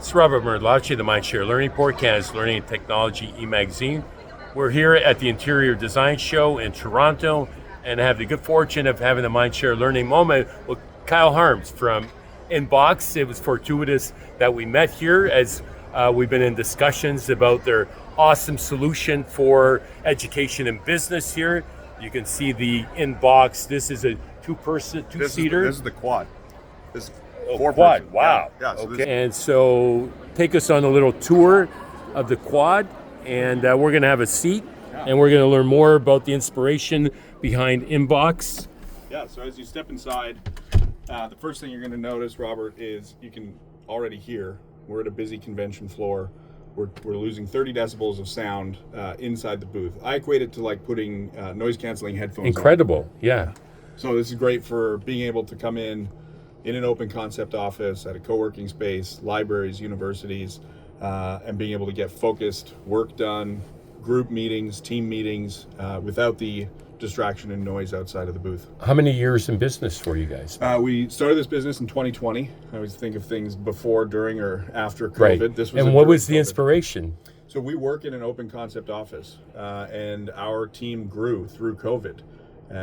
It's Robert Merlacci, the Mindshare Learning Report, Canada's Learning and Technology e-magazine. We're here at the Interior Design Show in Toronto and have the good fortune of having the Mindshare Learning Moment with Kyle Harms from InBox. It was fortuitous that we met here as we've been in discussions about their awesome solution for education and business here. You can see the InBox. This is a two-seater. This is the quad. This quad. Wow. Yeah. So okay. And so take us on a little tour of the quad, and we're going to have a seat, and we're going to learn more about the inspiration behind InBox. Yeah. So as you step inside, the first thing you're going to notice, Robert, is you can already hear we're at a busy convention floor. We're losing 30 decibels of sound inside the booth. I equate it to like putting noise canceling headphones. Incredible. on. Yeah. So this is great for being able to come in an open concept office, at a co-working space, libraries, universities, and being able to get focused work done, group meetings, team meetings, without the distraction and noise outside of the booth. How many years in business for you guys? We started this business in 2020. I always think of things before, during, or after COVID. Right. This was and what was the inspiration? So we work in an open concept office, and our team grew through COVID.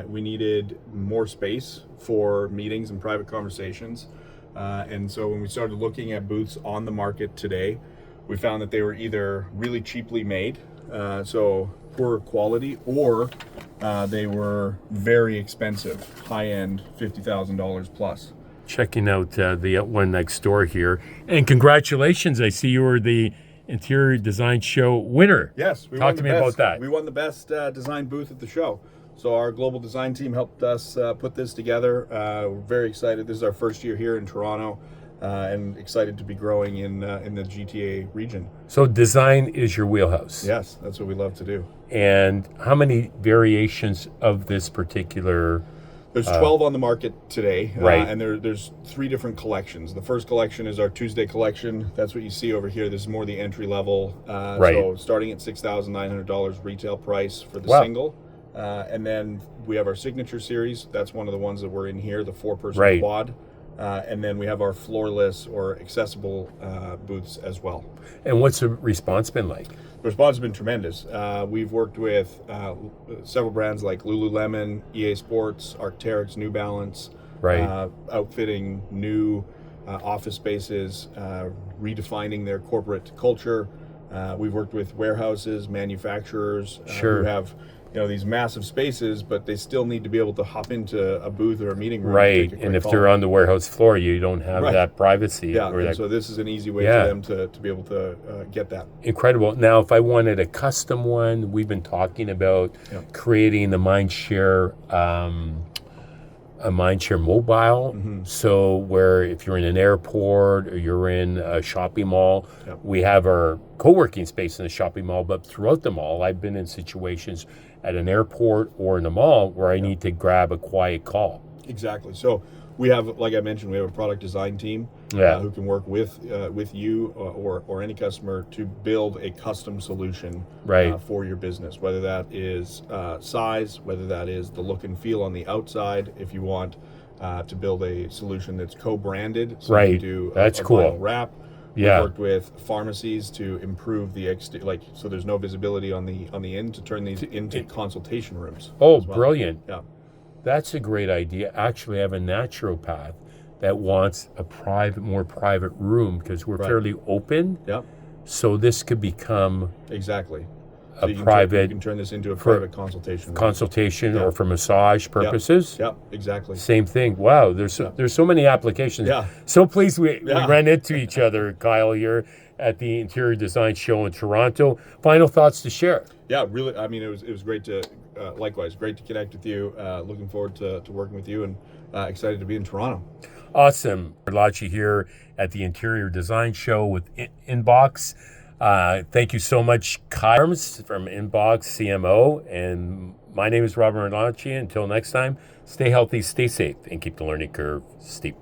We needed more space for meetings and private conversations. And so when we started looking at booths on the market today, we found that they were either really cheaply made, so poor quality, or they were very expensive, high-end, $50,000 plus. Checking out the one next door here. And congratulations, I see you were the Interior Design Show winner. Yes. Talk to me about that. We won the best design booth at the show. So our global design team helped us put this together. We're very excited. This is our first year here in Toronto, and excited to be growing in the GTA region. So design is your wheelhouse. Yes, that's what we love to do. And how many variations of this particular? There's 12 on the market today, right? And there's 3 different collections. The first collection is our Tuesday collection. That's what you see over here. This is more the entry level. Right. So starting at $6,900 retail price for the single. And then we have our signature series. That's one of the ones that we're in here, the 4-person quad. And then we have our floorless or accessible booths as well. And what's the response been like? The response has been tremendous. We've worked with several brands like Lululemon, EA Sports, Arc'teryx, New Balance, outfitting new office spaces, redefining their corporate culture. We've worked with warehouses, manufacturers who have these massive spaces, but they still need to be able to hop into a booth or a meeting room. Right, and if they're on the warehouse floor, you don't have that privacy. Yeah, so this is an easy way for them to be able to get that. Incredible. Now, if I wanted a custom one, we've been talking about creating the Mindshare, a Mindshare mobile. Mm-hmm. So where if you're in an airport or you're in a shopping mall, we have our co-working space in the shopping mall, but throughout the mall, I've been in situations at an airport or in a mall where I need to grab a quiet call. Exactly. So we have, like I mentioned, we have a product design team who can work with you or any customer to build a custom solution for your business, whether that is size, whether that is the look and feel on the outside. If you want to build a solution that's co-branded, so you do that's a cool vinyl wrap. We've worked with pharmacies to improve the so there's no visibility on the end, to turn these into consultation rooms. Oh, brilliant. Yeah. That's a great idea. Actually, I have a naturopath that wants a more private room because we're fairly open. Yeah. So this could become So you can turn this into a private consultation or for massage purposes. Yeah, exactly. Same thing. Wow, there's so many applications. Yeah. So pleased we ran into each other, Kyle, here at the Interior Design Show in Toronto. Final thoughts to share? Yeah, really. I mean, it was great to likewise great to connect with you. Looking forward to working with you, and excited to be in Toronto. Awesome. Merlacci here at the Interior Design Show with InBox. Thank you so much, Kyle Harms from InBox CMO. And my name is Robert Merlacci. Until next time, stay healthy, stay safe, and keep the learning curve steep.